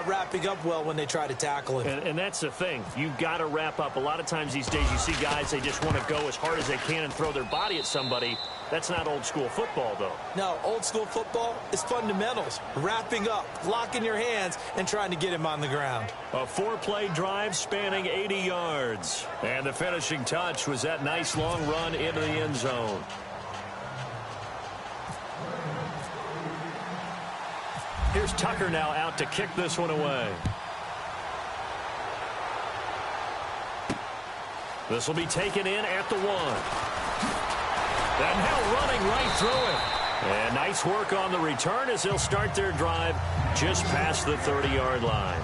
not wrapping up well when they try to tackle him. And that's the thing. You've got to wrap up. A lot of times these days you see guys, they just want to go as hard as they can and throw their body at somebody. That's not old school football, though. No, old school football is fundamentals. Wrapping up, locking your hands, and trying to get him on the ground. A 4-play drive spanning 80 yards. And the finishing touch was that nice long run into the end zone. Here's Tucker now out to kick this one away. This will be taken in at the 1. And now running right through it. And nice work on the return as they'll start their drive just past the 30-yard line.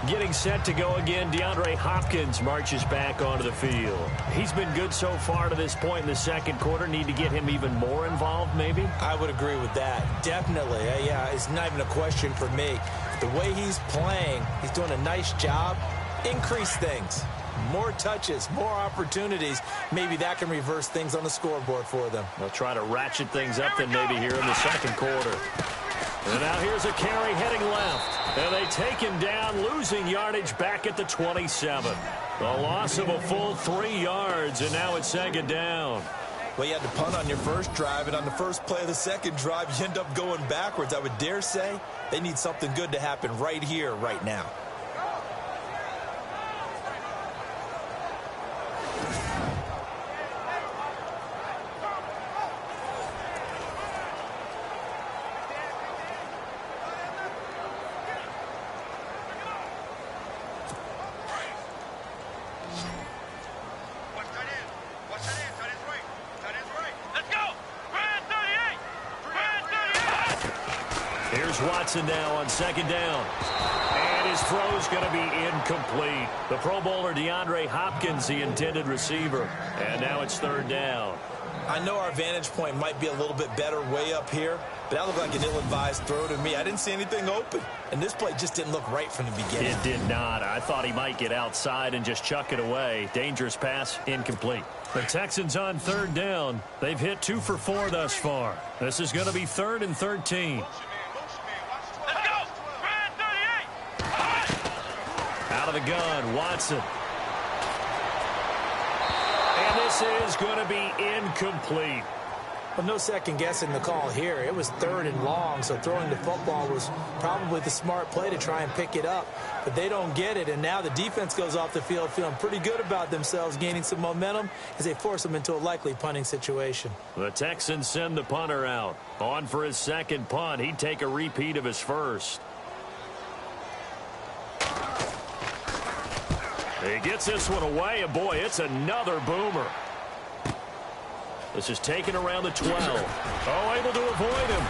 Getting set to go again, DeAndre Hopkins marches back onto the field. He's been good so far to this point in the second quarter. Need to get him even more involved, maybe? I would agree with that. Definitely. Yeah, it's not even a question for me. The way he's playing, he's doing a nice job. Increase things. More touches, more opportunities. Maybe that can reverse things on the scoreboard for them. They'll try to ratchet things up then maybe here in the second quarter. And now here's a carry heading left. And they take him down, losing yardage back at the 27. The loss of a full 3 yards, and now it's second down. Well, you had to punt on your first drive, and on the first play of the second drive, you end up going backwards. I would dare say they need something good to happen right here, right now. Watson now on second down. And his throw's going to be incomplete. The Pro Bowler DeAndre Hopkins, the intended receiver. And now it's third down. I know our vantage point might be a little bit better way up here, but that looked like an ill-advised throw to me. I didn't see anything open, and this play just didn't look right from the beginning. It did not. I thought he might get outside and just chuck it away. Dangerous pass, incomplete. The Texans on third down. They've hit 2 for 4 thus far. This is going to be 3rd and 13. Out of the gun, Watson. And this is going to be incomplete. Well, no second guessing the call here. It was 3rd and long, so throwing the football was probably the smart play to try and pick it up. But they don't get it, and now the defense goes off the field feeling pretty good about themselves, gaining some momentum as they force them into a likely punting situation. The Texans send the punter out. On for his second punt. He'd take a repeat of his first. He gets this one away, and boy, it's another boomer. This is taken around the 12. Oh, able to avoid him.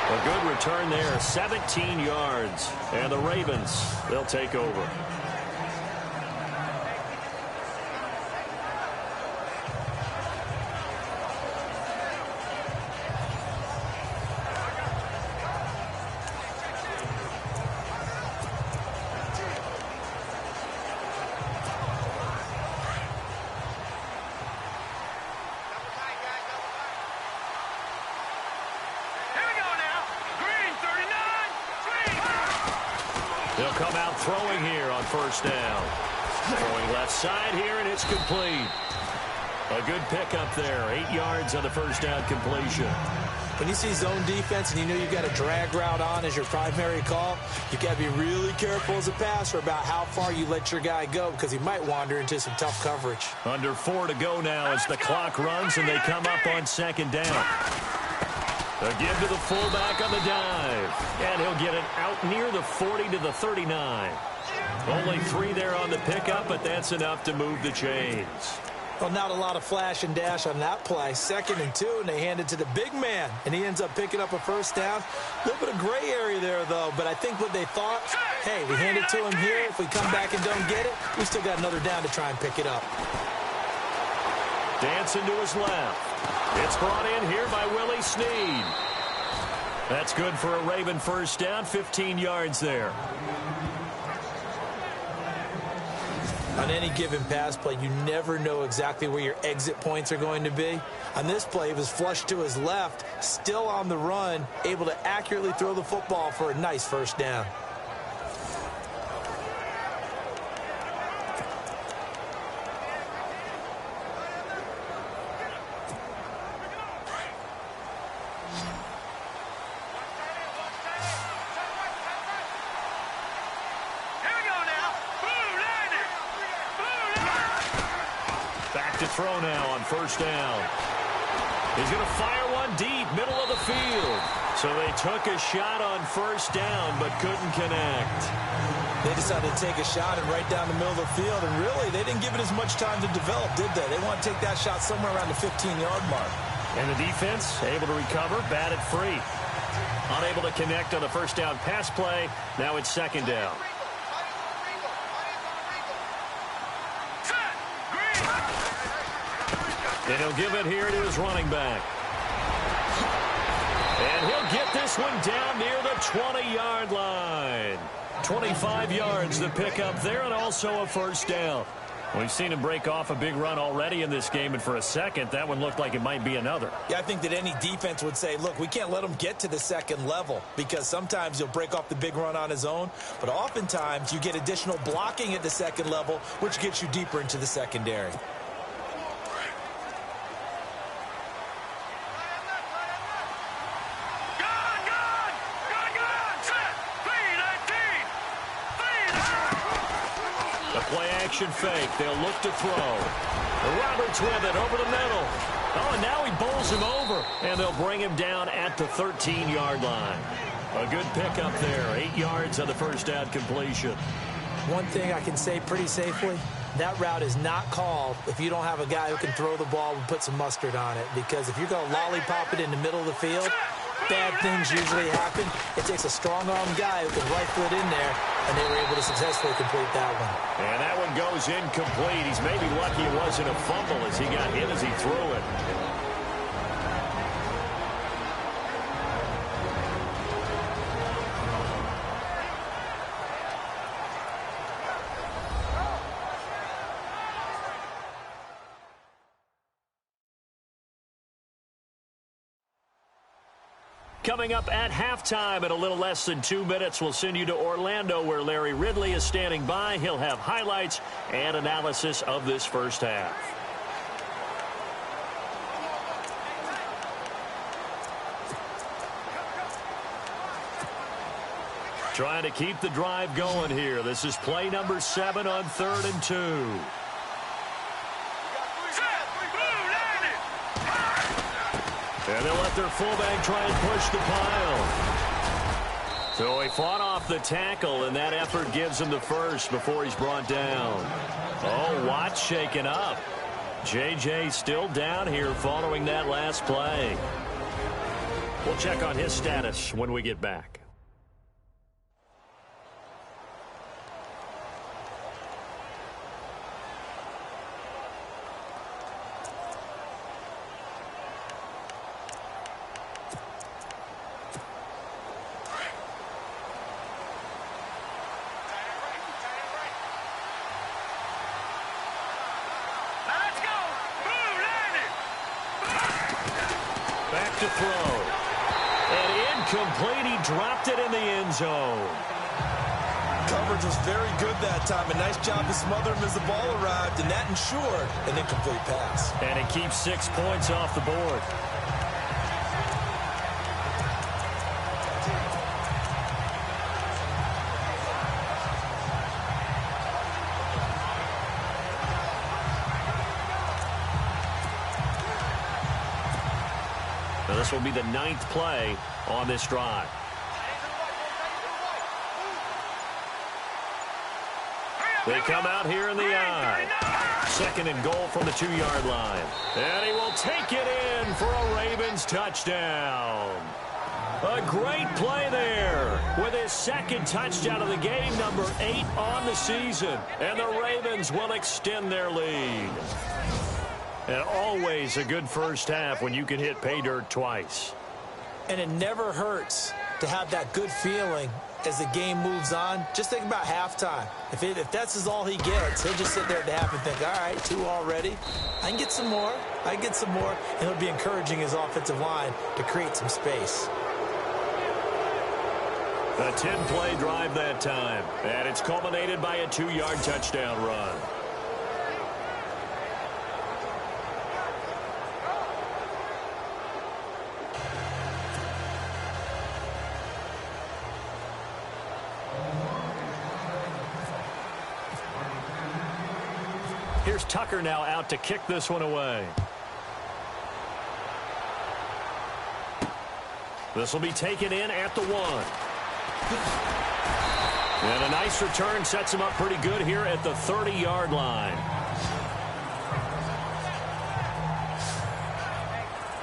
A good return there, 17 yards. And the Ravens, they'll take over. They'll come out throwing here on first down. Throwing left side here, and it's complete. A good pickup there. 8 yards on the first down completion. When you see zone defense and you know you've got a drag route on as your primary call, you've got to be really careful as a passer about how far you let your guy go because he might wander into some tough coverage. Under 4 to go now as the clock runs and they come up on second down. A give to the fullback on the dive. And he'll get it out near the 40 to the 39. Only 3 there on the pickup, but that's enough to move the chains. Well, not a lot of flash and dash on that play. 2nd and 2, and they hand it to the big man. And he ends up picking up a first down. A little bit of gray area there, though. But I think what they thought, hey, we hand it to him here. If we come back and don't get it, we still got another down to try and pick it up. Dancing to his left. It's brought in here by Willie Snead. That's good for a Raven first down, 15 yards there. On any given pass play, you never know exactly where your exit points are going to be. On this play, he was flushed to his left, still on the run, able to accurately throw the football for a nice first down. To throw now on first down. He's going to fire one deep, middle of the field. So they took a shot on first down, but couldn't connect. They decided to take a shot and right down the middle of the field, and really, they didn't give it as much time to develop, did they? They want to take that shot somewhere around the 15-yard mark. And the defense able to recover, batted free. Unable to connect on the first down pass play. Now it's second down. And he'll give it here to his running back. And he'll get this one down near the 20-yard line. 25 yards to pick up there, and also a first down. We've seen him break off a big run already in this game, and for a second, that one looked like it might be another. Yeah, I think that any defense would say, look, we can't let him get to the second level, because sometimes he'll break off the big run on his own, but oftentimes you get additional blocking at the second level, which gets you deeper into the secondary. Action fake. They'll look to throw. Roberts with it over the middle. Oh, and now he bowls him over. And they'll bring him down at the 13-yard line. A good pickup there. 8 yards on the first down completion. One thing I can say pretty safely, that route is not called if you don't have a guy who can throw the ball and put some mustard on it. Because if you're going to lollipop it in the middle of the field, bad things usually happen. It takes a strong-armed guy who can rifle it in there, and they were able to successfully complete that one. And that one goes incomplete. He's maybe lucky it wasn't a fumble as he got hit as he threw it. Coming up at halftime in a little less than 2 minutes, we'll send you to Orlando where Larry Ridley is standing by. He'll have highlights and analysis of this first half. Trying to keep the drive going here. This is play number 7 on 3rd and 2. And they'll let their fullback try and push the pile. So he fought off the tackle, and that effort gives him the first before he's brought down. Oh, Watt shaken up. J.J. still down here following that last play. We'll check on his status when we get back. To throw. And incomplete. He dropped it in the end zone. Coverage was very good that time. A nice job to smother him as the ball arrived, and that ensured an incomplete pass. And it keeps 6 points off the board. This will be the 9th play on this drive. They come out here in the I. 2nd and goal from the 2-yard line. And he will take it in for a Ravens touchdown. A great play there with his 2nd touchdown of the game, number 8 on the season. And the Ravens will extend their lead. And always a good first half when you can hit pay dirt twice. And it never hurts to have that good feeling as the game moves on. Just think about halftime. If that's all he gets, he'll just sit there at the half and think, all right, 2 already. I can get some more. I can get some more. And he'll be encouraging his offensive line to create some space. A 10-play drive that time. And it's culminated by a 2-yard touchdown run. Here's Tucker now out to kick this one away. This will be taken in at the 1. And a nice return sets him up pretty good here at the 30-yard line.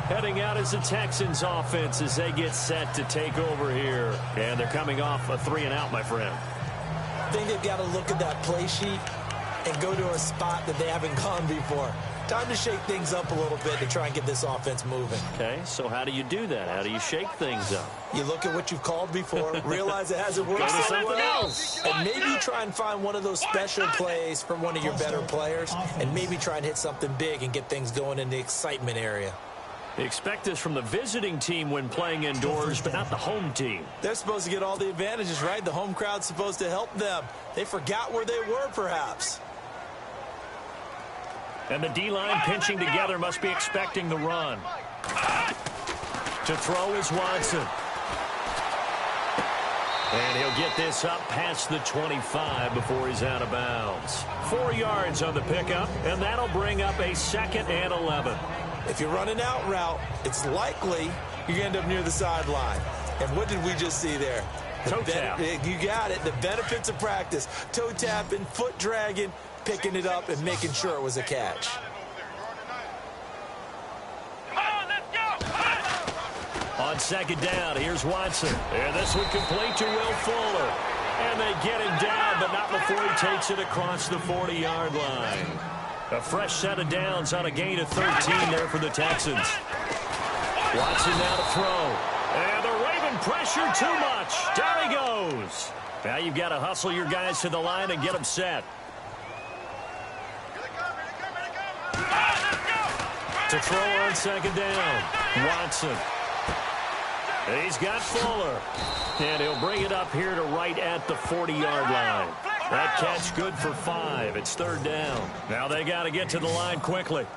Heading out is the Texans offense as they get set to take over here. And they're coming off a 3-and-out, my friend. I think they've got to look at that play sheet and go to a spot that they haven't gone before. Time to shake things up a little bit to try and get this offense moving. Okay, so how do you do that? How do you shake things up? You look at what you've called before, realize it hasn't worked Go to so something well, else. and maybe try and find one of those special plays from one of your better players, and maybe try and hit something big and get things going in the excitement area. They expect this from the visiting team when playing indoors, but not the home team. They're supposed to get all the advantages, right? The home crowd's supposed to help them. They forgot where they were, perhaps. And the D-line pinching together must be expecting the run. To throw is Watson. And he'll get this up past the 25 before he's out of bounds. 4 yards on the pickup, and that'll bring up a 2nd and 11. If you're running out route, it's likely you're going to end up near the sideline. And what did we just see there? Toe tap. You got it. The benefits of practice. Toe tapping, foot dragging, picking it up, and making sure it was a catch. On 2nd down, here's Watson. And this one complete to Will Fuller. And they get him down, but not before he takes it across the 40-yard line. A fresh set of downs on a gain of 13 there for the Texans. Watson now to throw. And the Raven pressure too much. Down he goes. Now you've got to hustle your guys to the line and get them set. To throw on 2nd down. Watson. He's got Fuller. And he'll bring it up here to right at the 40-yard line. That catch good for 5. It's 3rd down. Now they got to get to the line quickly.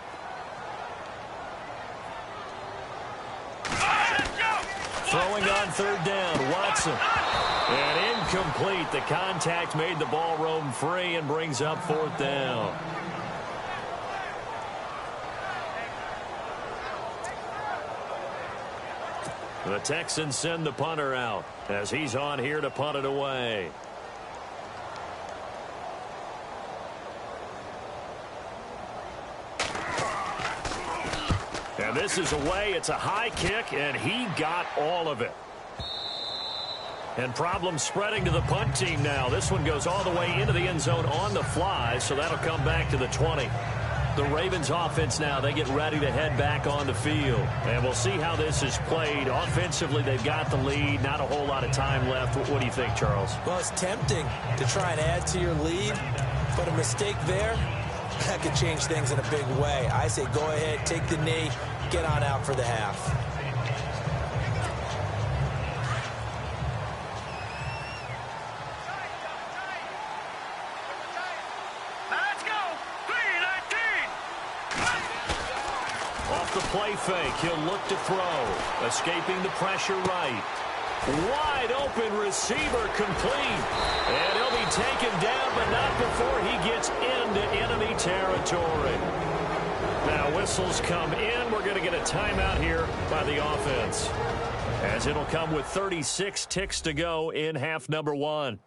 Throwing on 3rd down, Watson. And incomplete. The contact made the ball roam free and brings up 4th down. The Texans send the punter out as he's on here to punt it away. And this is away. It's a high kick, and he got all of it. And problems spreading to the punt team now. This one goes all the way into the end zone on the fly, so that'll come back to the 20. The Ravens offense now, they get ready to head back on the field. And we'll see how this is played. Offensively, they've got the lead. Not a whole lot of time left. What do you think, Charles? Well, it's tempting to try and add to your lead, but a mistake there, that could change things in a big way. I say go ahead, take the knee, get on out for the half. Play fake. He'll look to throw. Escaping the pressure right. Wide open receiver complete. And he'll be taken down, but not before he gets into enemy territory. Now whistles come in. We're going to get a timeout here by the offense, as it'll come with 36 ticks to go in half number 1.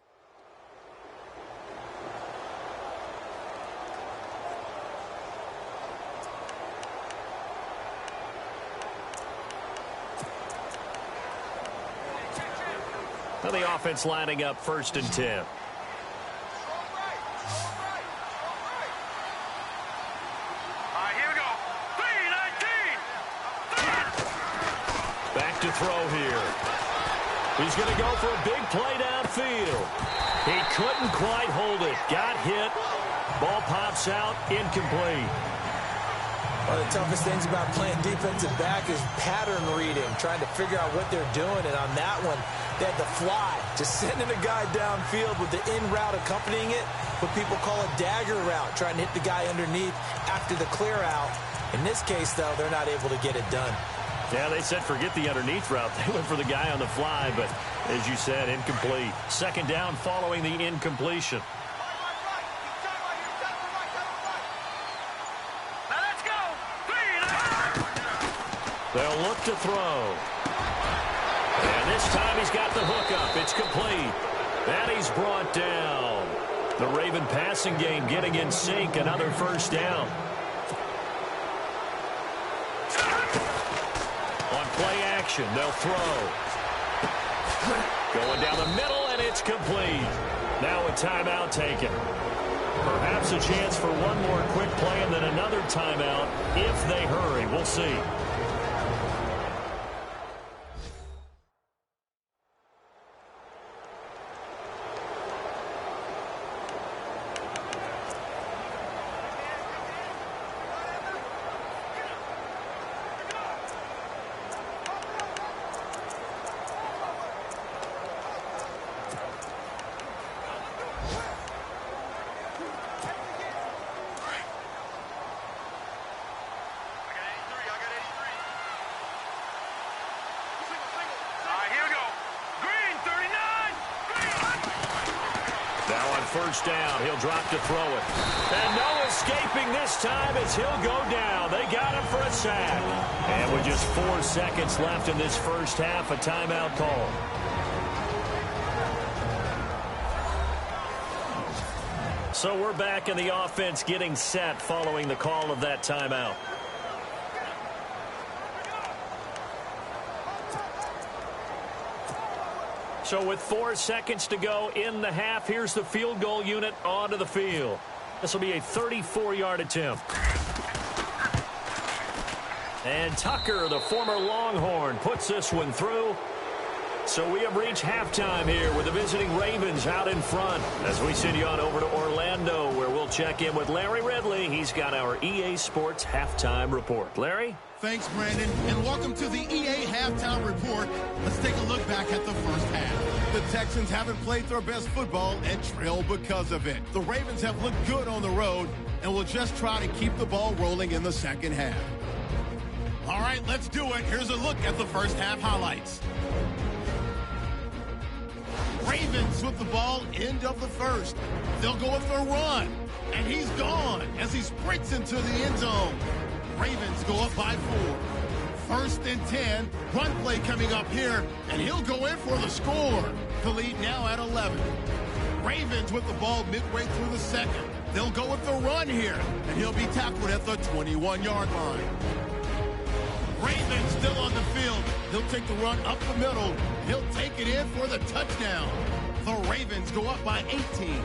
Now the offense lining up 1st and 10. Here we go. 3-19. Back to throw here. He's going to go for a big play downfield. He couldn't quite hold it. Got hit. Ball pops out, incomplete. One of the toughest things about playing defensive back is pattern reading, trying to figure out what they're doing. And on that one, they had the fly, just sending a guy downfield with the in route accompanying it, what people call a dagger route, trying to hit the guy underneath after the clear out. In this case, though, they're not able to get it done. Yeah, they said forget the underneath route. They went for the guy on the fly, but as you said, incomplete. Second down following the incompletion. They'll look to throw. And this time he's got the hook up. It's complete. And he's brought down. The Raven passing game getting in sync. Another first down. On play action, they'll throw. Going down the middle, and it's complete. Now a timeout taken. Perhaps a chance for one more quick play and then another timeout if they hurry. We'll see. First down, he'll drop to throw it. And no escaping this time as he'll go down. They got him for a sack. And with just 4 seconds left in this first half, a timeout call. So we're back in the offense getting set following the call of that timeout. So with 4 seconds to go in the half, here's the field goal unit onto the field. This will be a 34-yard attempt. And Tucker, the former Longhorn, puts this one through. So we have reached halftime here with the visiting Ravens out in front. As we send you on over to Orlando, where we'll check in with Larry Ridley. He's got our EA Sports halftime report. Larry? Thanks, Brandon, and welcome to the EA Halftime Report. Let's take a look back at the first half. The Texans haven't played their best football and trail because of it. The Ravens have looked good on the road and will just try to keep the ball rolling in the second half. All right, let's do it. Here's a look at the first half highlights. Ravens with the ball, end of the first. They'll go with their run, and he's gone as he sprints into the end zone. Ravens go up by 4. First and 10. Run play coming up here, and he'll go in for the score. The lead now at 11. Ravens with the ball midway through the second. They'll go with the run here, and he'll be tackled at the 21-yard line. Ravens still on the field. He'll take the run up the middle. He'll take it in for the touchdown. The Ravens go up by 18.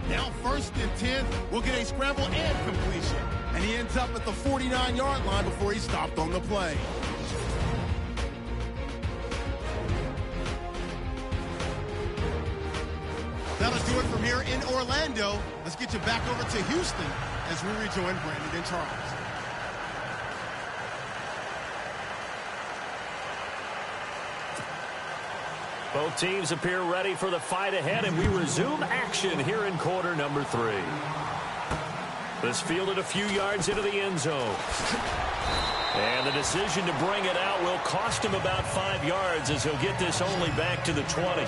Now first and 10, we'll get a scramble and completion. And he ends up at the 49-yard line before he stopped on the play. That'll do it from here in Orlando. Let's get you back over to Houston as we rejoin Brandon and Charles. Both teams appear ready for the fight ahead, and we resume action here in quarter number 3. This fielded a few yards into the end zone. And the decision to bring it out will cost him about 5 yards as he'll get this only back to the 20.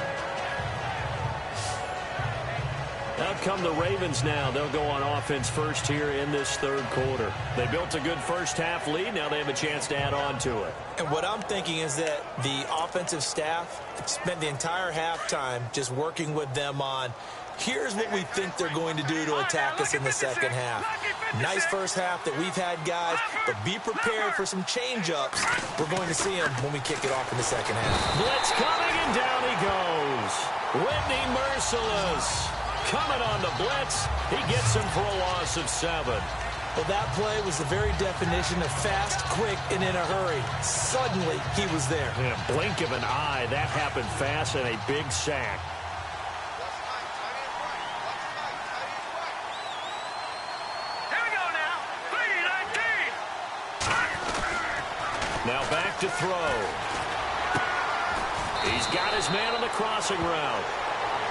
Out come the Ravens now. They'll go on offense first here in this third quarter. They built a good first half lead. Now they have a chance to add on to it. And what I'm thinking is that the offensive staff spent the entire halftime just working with them on, here's what we think they're going to do to attack us in the second half. Nice first half that we've had, guys, but be prepared for some change-ups. We're going to see them when we kick it off in the second half. Blitz coming, and down he goes. Whitney Merciless coming on the blitz. He gets him for a loss of 7. Well, that play was the very definition of fast, quick, and in a hurry. Suddenly, he was there. In a blink of an eye, that happened fast and a big sack. Here we go now. 3-19. Now back to throw. He's got his man on the crossing route.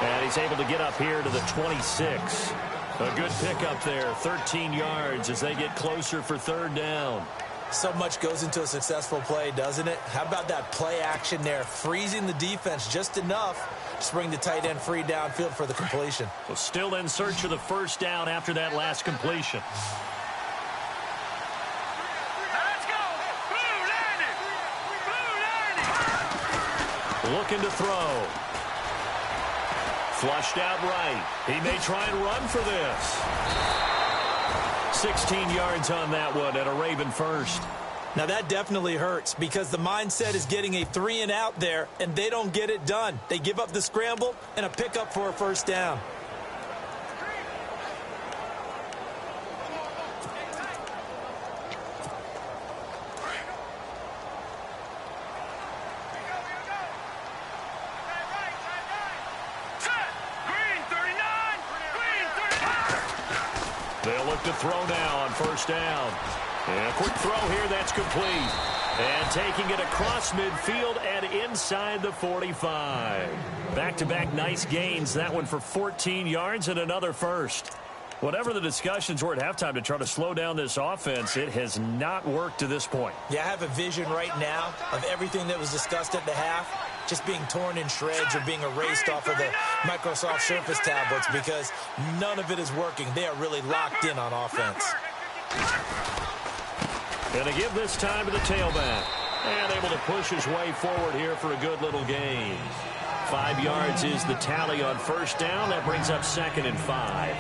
And he's able to get up here to the 26. A good pickup there, 13 yards as they get closer for third down. So much goes into a successful play, doesn't it? How about that play action there, freezing the defense just enough to bring the tight end free downfield for the completion. So still in search of the first down after that last completion. Let's go. Blue 90. Looking to throw. Flushed out right. He may try and run for this. 16 yards on that one at a Raven first. Now that definitely hurts because the mindset is getting a 3 and out there, and they don't get it done. They give up the scramble and a pickup for a first down. They'll look to throw now on first down. And a quick throw here, that's complete. And taking it across midfield and inside the 45. Back-to-back nice gains. That one for 14 yards and another first. Whatever the discussions were at halftime to try to slow down this offense, it has not worked to this point. Yeah, I have a vision right now of everything that was discussed at the half just being torn in shreds or being erased off of the Microsoft Surface tablets because none of it is working. They are really locked in on offense. Going to give this time to the tailback. And able to push his way forward here for a good little gain. 5 yards is the tally on first down. That brings up 2nd and 5.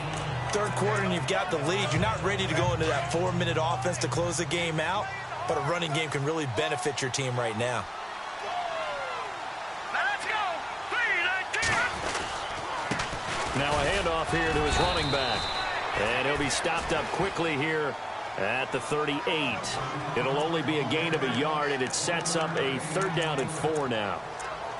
Third quarter and you've got the lead. You're not ready to go into that 4-minute offense to close the game out, but a running game can really benefit your team right now. Let's go. 3-19. Now a handoff here to his running back. And he'll be stopped up quickly here at the 38. It'll only be a gain of a yard, and it sets up a 3rd down and 4 now.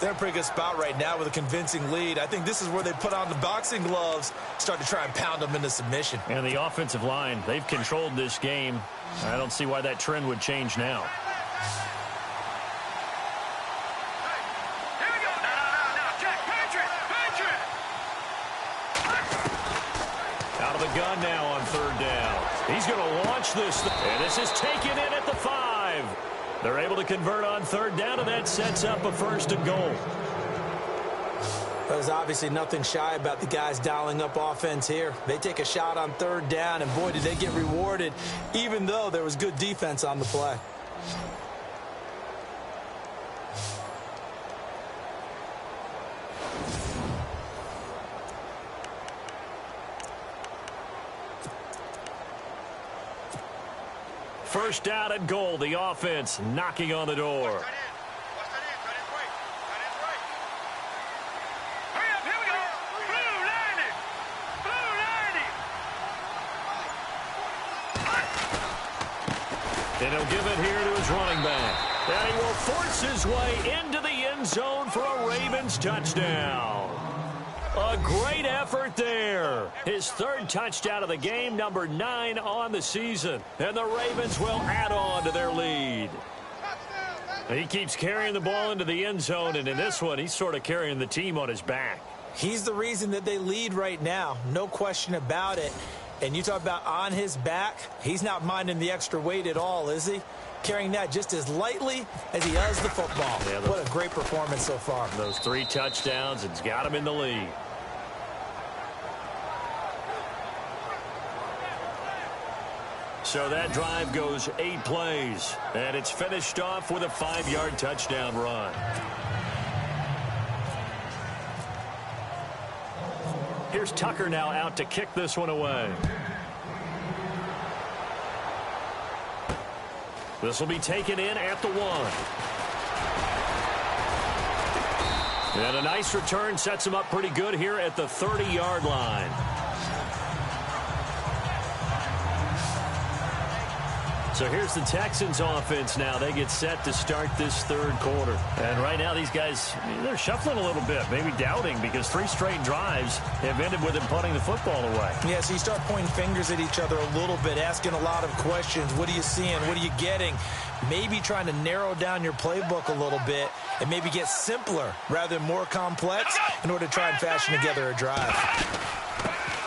They're in a pretty good spot right now with a convincing lead. I think this is where they put on the boxing gloves, start to try and pound them into submission. And the offensive line, they've controlled this game. I don't see why that trend would change now. Here we go. No. Check. Patriot. Out of the gun now on 3rd down. He's going to launch this. And this is taken in at the 5. They're able to convert on 3rd down, and that sets up a 1st and goal. There's obviously nothing shy about the guys dialing up offense here. They take a shot on 3rd down, and boy, did they get rewarded, even though there was good defense on the play. First down and goal. The offense knocking on the door. Hurry up. Here we go. Blue 90. And he'll give it here to his running back. And he will force his way into the end zone for a Ravens touchdown. A great effort there. His 3rd touchdown of the game, number 9 on the season. And the Ravens will add on to their lead. He keeps carrying the ball into the end zone, and in this one, he's sort of carrying the team on his back. He's the reason that they lead right now, no question about it. And you talk about on his back, he's not minding the extra weight at all, is he? Carrying that just as lightly as he does the football. Yeah, what a great performance so far. Those 3 touchdowns, it's got him in the lead. So that drive goes 8 plays, and it's finished off with a 5-yard touchdown run. Here's Tucker now out to kick this one away. This will be taken in at the 1. And a nice return sets him up pretty good here at the 30-yard line. So here's the Texans offense now. They get set to start this third quarter. And right now these guys, they're shuffling a little bit, maybe doubting, because 3 straight drives have ended with them punting the football away. Yeah, so you start pointing fingers at each other a little bit, asking a lot of questions. What are you seeing? What are you getting? Maybe trying to narrow down your playbook a little bit and maybe get simpler rather than more complex in order to try and fashion together a drive.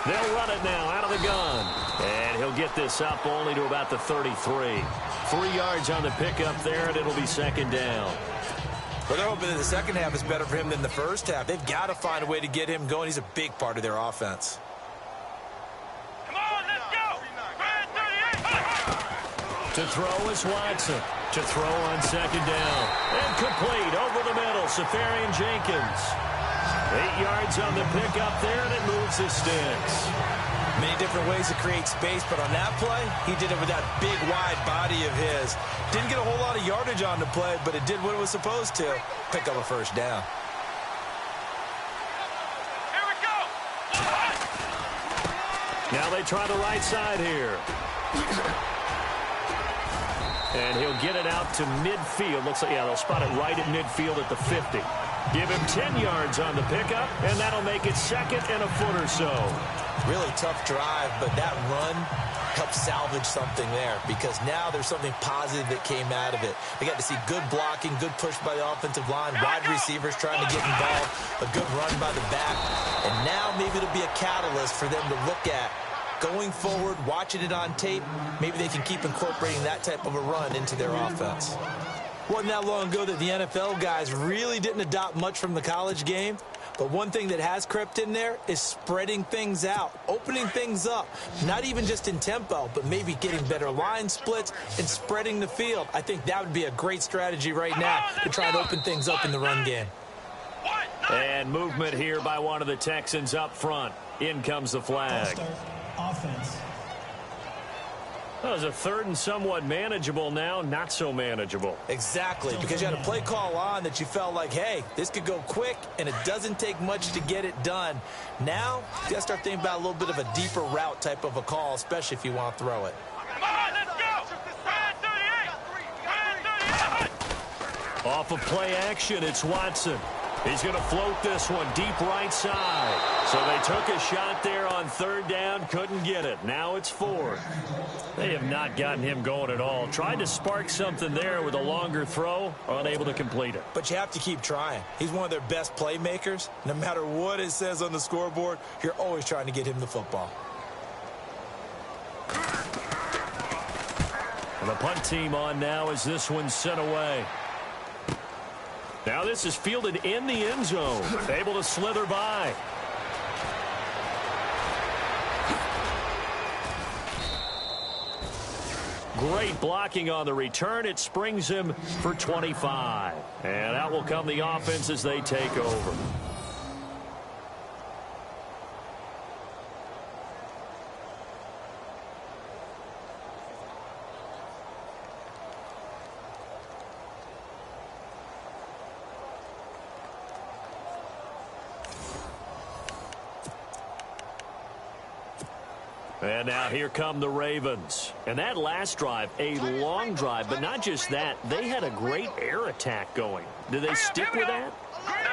They'll run it now out of the gun. And he'll get this up only to about the 33. 3 yards on the pickup there, and it'll be second down. But they're hoping that the second half is better for him than the first half. They've got to find a way to get him going. He's a big part of their offense. Come on, let's go. To throw is Watson. To throw on second down. And complete over the middle. Safarian Jenkins. 8 yards on the pickup there, and it moves the sticks. Many different ways to create space, but on that play, he did it with that big, wide body of his. Didn't get a whole lot of yardage on the play, but it did what it was supposed to. Pick up a first down. Here we go. Now they try the right side here. And he'll get it out to midfield. Looks like, yeah, they'll spot it right at midfield at the 50. Give him 10 yards on the pickup, and that'll make it second and a foot or so. Really tough drive, but that run helped salvage something there because now there's something positive that came out of it. They got to see good blocking, good push by the offensive line, wide receivers trying to get involved, a good run by the back, and now maybe it'll be a catalyst for them to look at going forward, watching it on tape. Maybe they can keep incorporating that type of a run into their offense. Wasn't that long ago that the NFL guys really didn't adopt much from the college game. But one thing that has crept in there is spreading things out, opening things up, not even just in tempo, but maybe getting better line splits and spreading the field. I think that would be a great strategy right now to try and open things up in the run game. And movement here by one of the Texans up front. In comes the flag. Offense. That was a third and somewhat manageable now, not so manageable. Exactly, because you had a play call on that you felt like, hey, this could go quick, and it doesn't take much to get it done. Now, you got to start thinking about a little bit of a deeper route type of a call, especially if you want to throw it. Come on, let's go. 38. Off of play action, it's Watson. He's going to float this one deep right side. So they took a shot there on third down, couldn't get it. Now it's fourth. They have not gotten him going at all. Tried to spark something there with a longer throw, unable to complete it. But you have to keep trying. He's one of their best playmakers. No matter what it says on the scoreboard, you're always trying to get him the football. And the punt team on now as this one's sent away. Now this is fielded in the end zone. Able to slither by. Great blocking on the return. It springs him for 25. And out will come the offense as they take over. And now here come the Ravens. And that last drive, a long drive, but not just that. They had a great air attack going. Did they stick with that?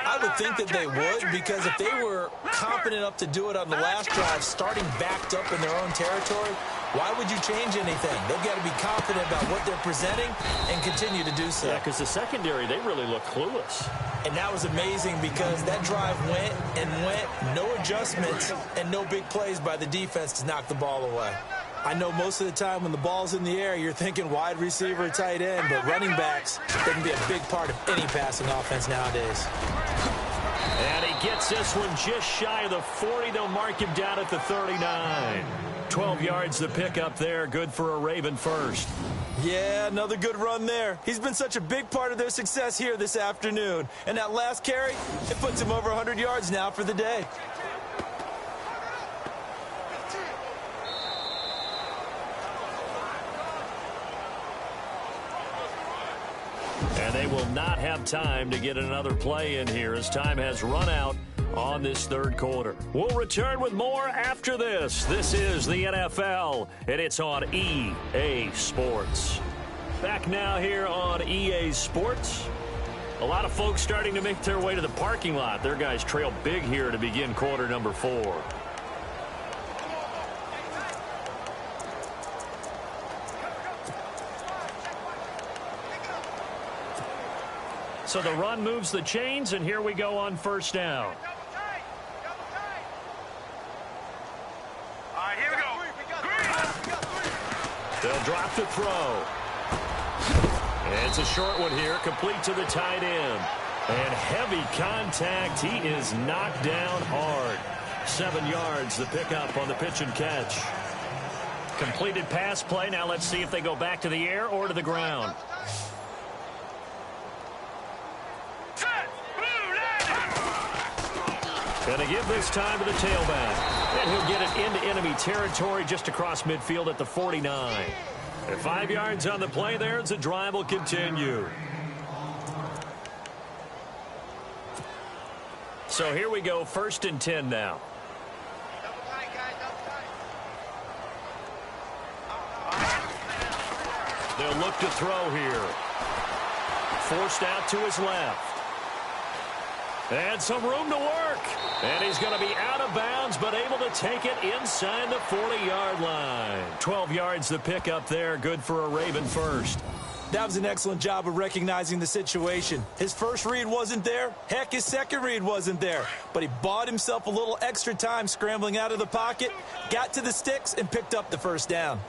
I would think that they would, because if they were confident enough to do it on the last drive, starting backed up in their own territory, why would you change anything? They've got to be confident about what they're presenting and continue to do so. Yeah, because the secondary, they really look clueless. And that was amazing because that drive went and went, no adjustments and no big plays by the defense to knock the ball away. I know most of the time when the ball's in the air, you're thinking wide receiver, tight end, but running backs, they can be a big part of any passing offense nowadays. And he gets this one just shy of the 40. They'll mark him down at the 39. 12 yards to pick up there. Good for a Raven first. Yeah, another good run there. He's been such a big part of their success here this afternoon. And that last carry, it puts him over 100 yards now for the day. And they will not have time to get another play in here as time has run out on this third quarter. We'll return with more after this. This is the NFL, and it's on EA Sports. Back now here on EA Sports. A lot of folks starting to make their way to the parking lot. Their guys trail big here to begin quarter number 4. So the run moves the chains, and here we go on first down. All right, here we go. They'll drop to throw. And it's a short one here, complete to the tight end. And heavy contact. He is knocked down hard. 7 yards, the pickup on the pitch and catch. Completed pass play. Now let's see if they go back to the air or to the ground. Gonna give this time to the tailback. And he'll get it into enemy territory just across midfield at the 49. And 5 yards on the play there as the drive will continue. So here we go, 1st and 10 now. They'll look to throw here. Forced out to his left. And some room to work. And he's going to be out of bounds, but able to take it inside the 40-yard line. 12 yards to pick up there. Good for a Raven first. That was an excellent job of recognizing the situation. His first read wasn't there. Heck, his second read wasn't there. But he bought himself a little extra time scrambling out of the pocket, got to the sticks, and picked up the first down.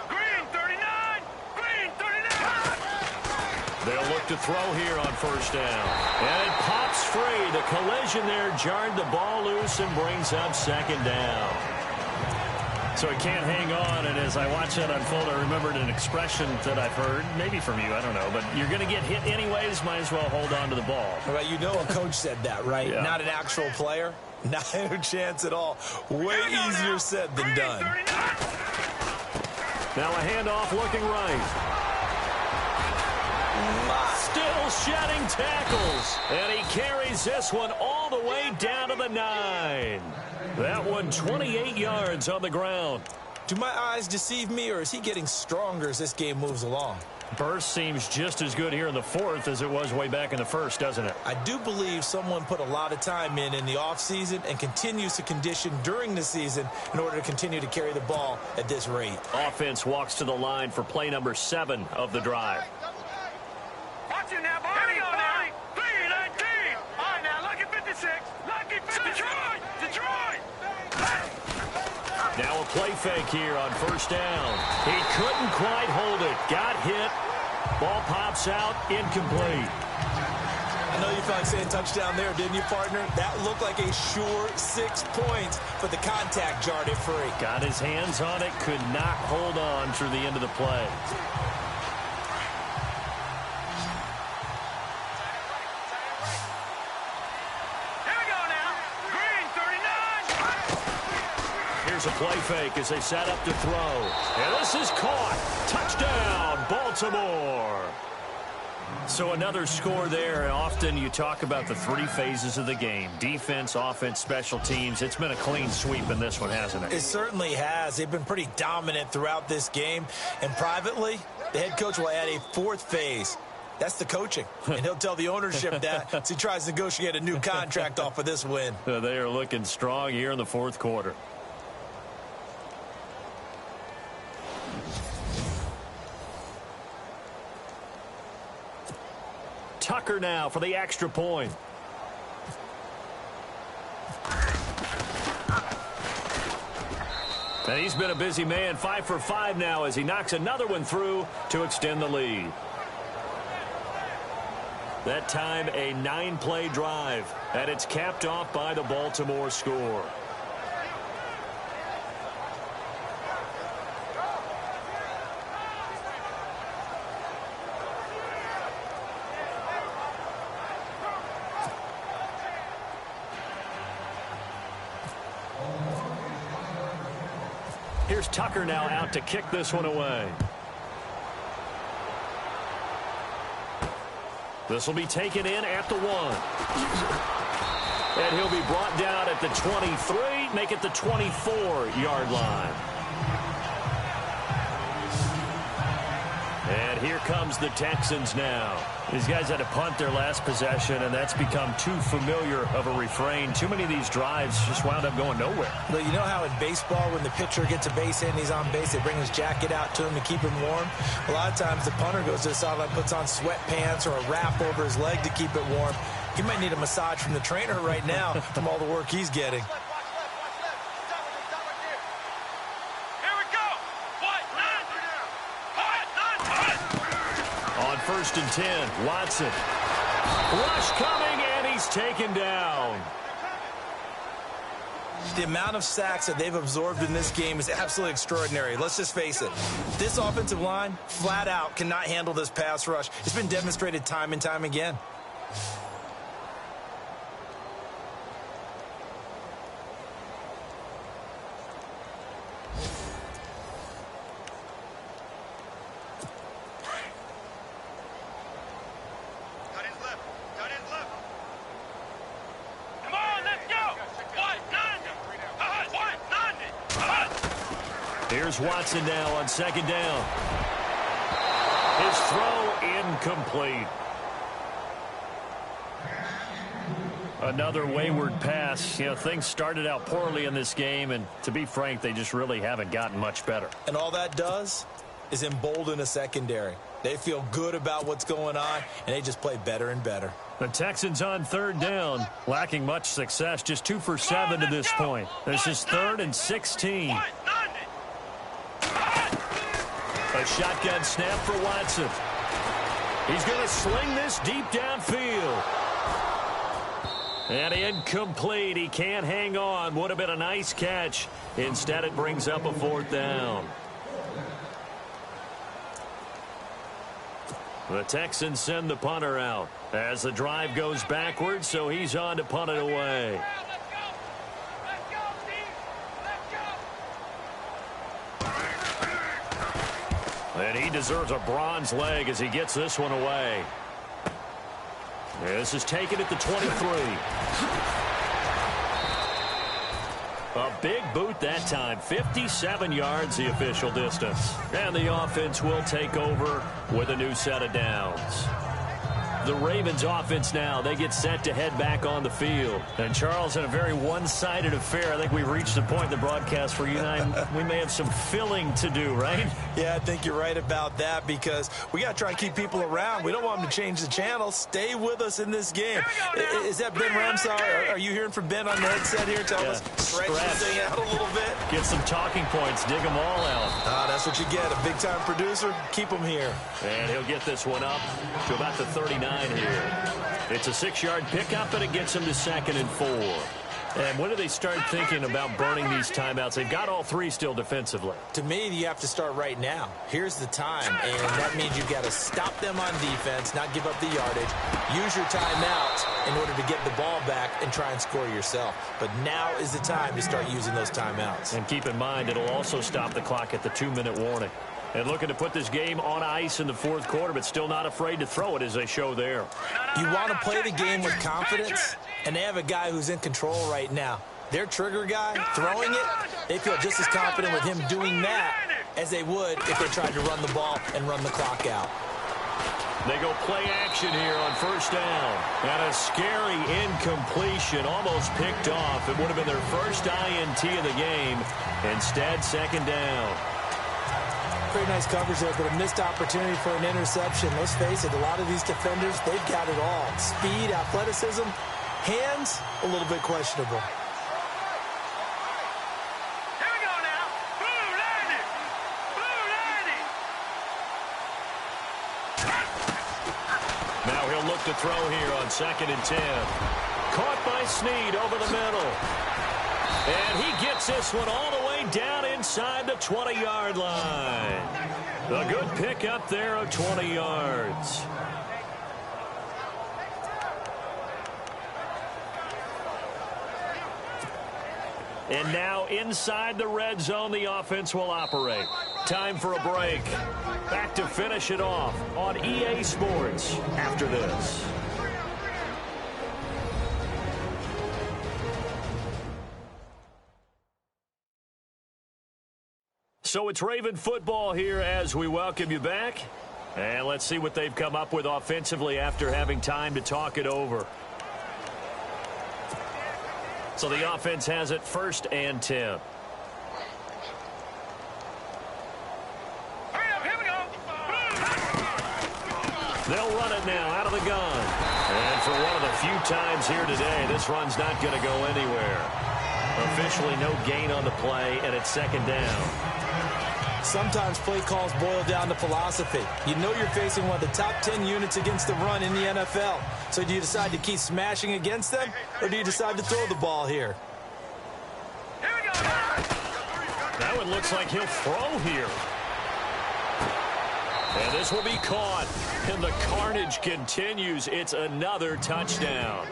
Green 39! Green 39! They'll look to throw here on first down. And it pops free. The collision there jarred the ball loose and brings up 2nd down. So he can't hang on, and as I watch that unfold, I remembered an expression that I've heard, maybe from you, I don't know, but you're going to get hit anyways, might as well hold on to the ball. Well, you know a coach said that, right? Yeah. Not an actual player. Not a chance at all. Way easier said than done. Now a handoff looking right. Still shedding tackles. And he carries this one all the way down to the 9. That one 28 yards on the ground. Do my eyes deceive me, or is he getting stronger as this game moves along? Burst seems just as good here in the 4th as it was way back in the 1st, doesn't it? I do believe someone put a lot of time in the offseason and continues to condition during the season in order to continue to carry the ball at this rate. Offense walks to the line for play number 7 of the drive. Watch it now, Barney. Barney. 319. All right, now, lucky 56. Lucky 56. Detroit. Now a play fake here on first down. He couldn't quite hold it. Got hit. Ball pops out. Incomplete. I know you felt like saying touchdown there, didn't you, partner? That looked like a sure 6 points, but the contact jarred it free. Got his hands on it. Could not hold on through the end of the play. Here's a play fake as they set up to throw. And this is caught. Touchdown, Baltimore. So another score there. And often you talk about the 3 phases of the game. Defense, offense, special teams. It's been a clean sweep in this one, hasn't it? It certainly has. They've been pretty dominant throughout this game. And privately, the head coach will add a 4th phase. That's the coaching. And he'll tell the ownership that as he tries to negotiate a new contract off of this win. They are looking strong here in the 4th quarter. Tucker now for the extra point. And he's been a busy man, 5 for 5 now as he knocks another one through to extend the lead. That time a 9-play drive, and it's capped off by the Baltimore score. Here's Tucker now out to kick this one away. This will be taken in at the 1. And he'll be brought down at the 23, make it the 24-yard line. And here comes the Texans now. These guys had to punt their last possession, and that's become too familiar of a refrain. Too many of these drives just wound up going nowhere. Well, you know how in baseball, when the pitcher gets a base hit and he's on base, they bring his jacket out to him to keep him warm? A lot of times the punter goes to the sideline, puts on sweatpants or a wrap over his leg to keep it warm. He might need a massage from the trainer right now from all the work he's getting. First and 10, Watson. Rush coming, and he's taken down. The amount of sacks that they've absorbed in this game is absolutely extraordinary. Let's just face it. This offensive line, flat out, cannot handle this pass rush. It's been demonstrated time and time again. Here's Watson now on second down. His throw incomplete. Another wayward pass. You know, things started out poorly in this game, and to be frank, they just really haven't gotten much better. And all that does is embolden a secondary. They feel good about what's going on, and they just play better and better. The Texans on third down, lacking much success, just 2 for 7 to this point. This is 3rd and 16. A shotgun snap for Watson. He's going to sling this deep downfield. And incomplete. He can't hang on. Would have been a nice catch. Instead, it brings up a 4th down. The Texans send the punter out as the drive goes backwards, so he's on to punt it away. And he deserves a bronze leg as he gets this one away. This is taken at the 23. A big boot that time. 57 yards the official distance. And the offense will take over with a new set of downs. The Ravens offense now, they get set to head back on the field. And Charles, in a very one-sided affair, I think we've reached the point in the broadcast where you and I, we may have some filling to do, right? Yeah, I think you're right about that because we got to try and keep people around. We don't want them to change the channel. Stay with us in this game. Is that Ben Ramsar? Are you hearing from Ben on the headset here? Tell us, stretch this thing out a little bit. Get some talking points. Dig them all out. That's what you get. A big-time producer. Keep them here. And he'll get this one up to about the 39 here. It's a 6-yard pickup, and it gets him to 2nd and 4. And when do they start thinking about burning these timeouts? They've got all 3 still defensively. To me, you have to start right now. Here's the time, and that means you've got to stop them on defense, not give up the yardage, use your timeouts in order to get the ball back and try and score yourself. But now is the time to start using those timeouts. And keep in mind, it'll also stop the clock at the 2-minute warning. And looking to put this game on ice in the 4th quarter, but still not afraid to throw it as they show there. You want to play the game with confidence, and they have a guy who's in control right now. Their trigger guy, throwing it, they feel just as confident with him doing that as they would if they tried to run the ball and run the clock out. They go play action here on 1st down. And a scary incompletion, almost picked off. It would have been their first INT of the game. Instead, 2nd down. Pretty nice coverage there, but a missed opportunity for an interception. Let's face it, a lot of these defenders, they've got it all. Speed, athleticism, hands, a little bit questionable. Here we go now. Blue landing. Blue landing. Now he'll look to throw here on 2nd and 10. Caught by Snead over the middle. And he gets this one all the way down inside the 20-yard line. A good pick up there of 20 yards. And now inside the red zone, the offense will operate. Time for a break. Back to finish it off on EA Sports after this. So it's Raven football here as we welcome you back. And let's see what they've come up with offensively after having time to talk it over. So the offense has it 1st and 10. They'll run it now out of the gun. And for one of the few times here today, this run's not going to go anywhere. Officially no gain on the play, and it's 2nd down. Sometimes play calls boil down to philosophy. You know you're facing one of the top 10 units against the run in the NFL. So do you decide to keep smashing against them, or do you decide to throw the ball here? That one looks like he'll throw here. And this will be caught. And the carnage continues. It's another touchdown.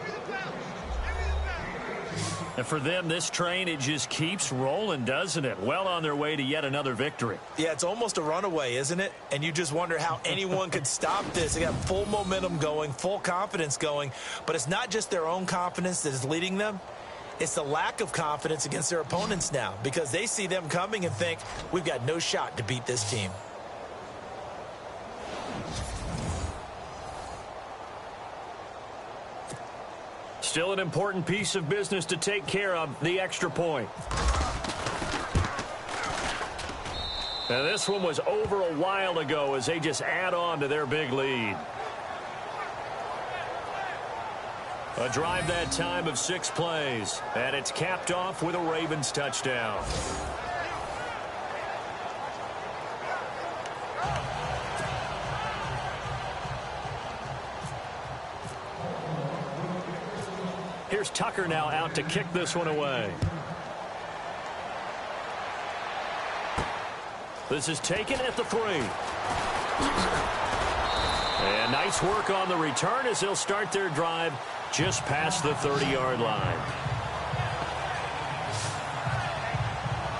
And for them, this train, it just keeps rolling, doesn't it? Well on their way to yet another victory. Yeah, it's almost a runaway, isn't it? And you just wonder how anyone could stop this. They got full momentum going, full confidence going. But it's not just their own confidence that is leading them. It's the lack of confidence against their opponents now, because they see them coming and think, we've got no shot to beat this team. Still an important piece of business to take care of, the extra point. And this one was over a while ago as they just add on to their big lead. A drive that time of 6 plays, and it's capped off with a Ravens touchdown. Here's Tucker now out to kick this one away. This is taken at the 3. And nice work on the return as they'll start their drive just past the 30-yard line.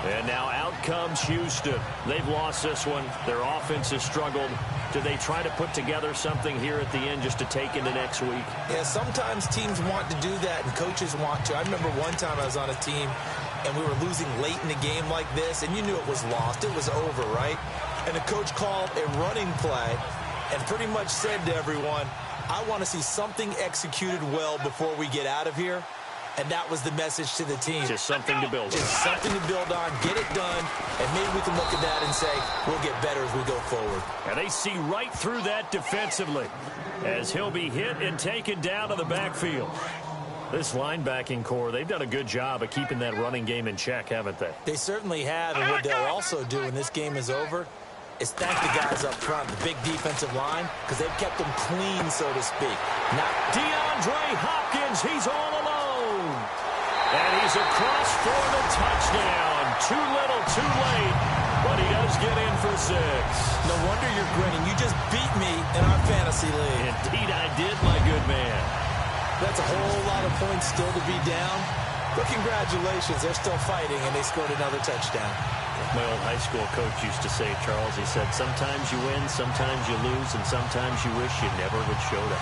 And now out comes Houston. They've lost this one. Their offense has struggled. Do they try to put together something here at the end just to take into next week? Yeah, sometimes teams want to do that and coaches want to. I remember one time I was on a team and we were losing late in the game like this, and you knew it was lost. It was over, right? And the coach called a running play and pretty much said to everyone, I want to see something executed well before we get out of here. And that was the message to the team. Just something to build on. Just something to build on, get it done, and maybe we can look at that and say, we'll get better as we go forward. And they see right through that defensively as he'll be hit and taken down to the backfield. This linebacking core, they've done a good job of keeping that running game in check, haven't they? They certainly have, and what they'll also do when this game is over is thank the guys up front, the big defensive line, because they've kept them clean, so to speak. Now, DeAndre Hopkins, he's all alone. And he's across for the touchdown. Too little, too late, but he does get in for 6. No wonder you're grinning. You just beat me in our fantasy league. Indeed I did, my good man. That's a whole lot of points still to be down. But congratulations, they're still fighting, and they scored another touchdown. My old high school coach used to say, Charles, he said, sometimes you win, sometimes you lose, and sometimes you wish you never had showed up.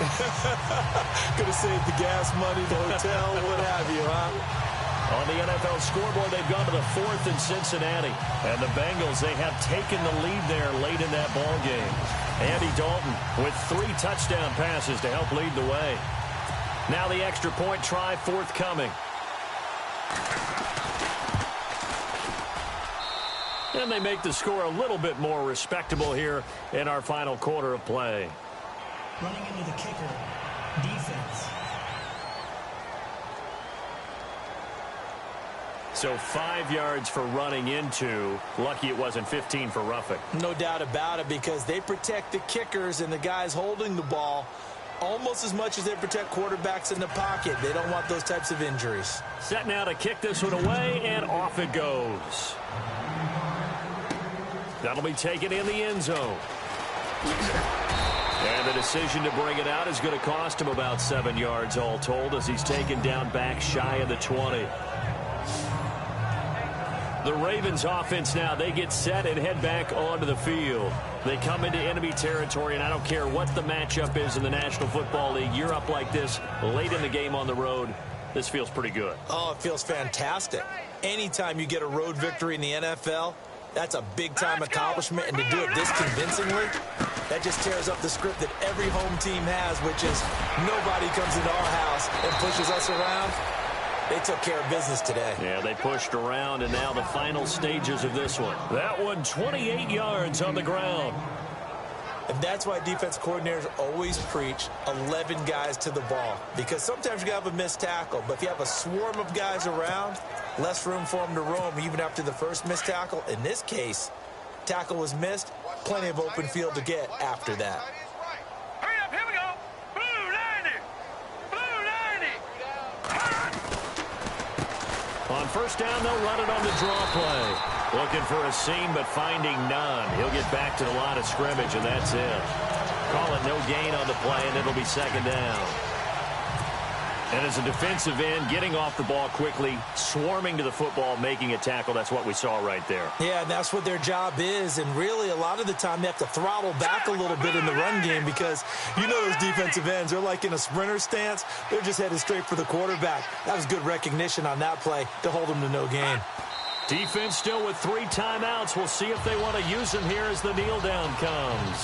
Could have saved the gas money, the hotel, what have you, huh? On the NFL scoreboard, they've gone to the 4th in Cincinnati. And the Bengals, they have taken the lead there late in that ball game. Andy Dalton with 3 touchdown passes to help lead the way. Now the extra point try forthcoming. And they make the score a little bit more respectable here in our final quarter of play. Running into the kicker, defense. So 5 yards for running into. Lucky it wasn't 15 for roughing. No doubt about it, because they protect the kickers and the guys holding the ball almost as much as they protect quarterbacks in the pocket. They don't want those types of injuries. Set now to kick this one away, and off it goes. That'll be taken in the end zone. And the decision to bring it out is going to cost him about 7 yards all told as he's taken down back shy of the 20. The Ravens offense now, they get set and head back onto the field. They come into enemy territory, and I don't care what the matchup is in the National Football League. You're up like this late in the game on the road. This feels pretty good. Oh, it feels fantastic. Anytime you get a road victory in the NFL, That's a big-time accomplishment, and to do it this convincingly, that just tears up the script that every home team has, which is nobody comes into our house and pushes us around. They took care of business today. Yeah, they pushed around, and now the final stages of this one. That one, 28 yards on the ground. And that's why defense coordinators always preach 11 guys to the ball, because sometimes you have a missed tackle, but if you have a swarm of guys around, less room for them to roam even after the first missed tackle. In this case, tackle was missed, plenty of open field to get after that. Hurry up, here we go. Blue 90. Blue 90. On first down, they'll run it on the draw play. Looking for a seam, but finding none. He'll get back to the line of scrimmage, and that's it. Call it no gain on the play, and it'll be second down. And as a defensive end, getting off the ball quickly, swarming to the football, making a tackle, that's what we saw right there. Yeah, and that's what their job is. And really, a lot of the time, they have to throttle back a little bit in the run game because you know those defensive ends, they're like in a sprinter stance. They're just headed straight for the quarterback. That was good recognition on that play to hold them to no gain. Defense still with 3 timeouts. We'll see if they want to use them here as the kneel down comes.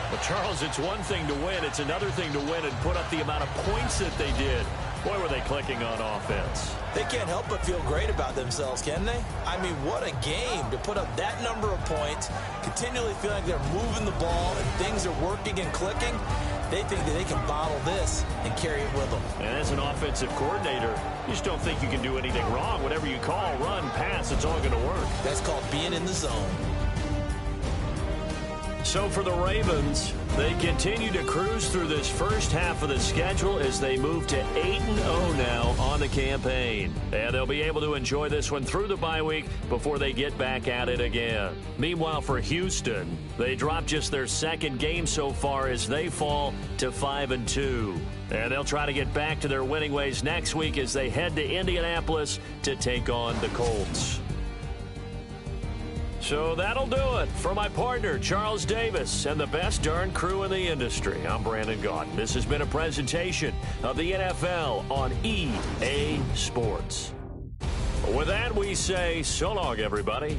But, Charles, it's one thing to win. It's another thing to win and put up the amount of points that they did. Boy, were they clicking on offense. They can't help but feel great about themselves, can they? I mean, what a game to put up that number of points, continually feel like they're moving the ball and things are working and clicking. They think that they can bottle this and carry it with them. And as an offensive coordinator, you just don't think you can do anything wrong. Whatever you call, run, pass, it's all going to work. That's called being in the zone. So for the Ravens, they continue to cruise through this first half of the schedule as they move to 8-0 now on the campaign. And they'll be able to enjoy this one through the bye week before they get back at it again. Meanwhile, for Houston, they dropped just their second game so far as they fall to 5-2. And they'll try to get back to their winning ways next week as they head to Indianapolis to take on the Colts. So that'll do it for my partner, Charles Davis, and the best darn crew in the industry. I'm Brandon Gaudin. This has been a presentation of the NFL on EA Sports. With that, we say so long, everybody.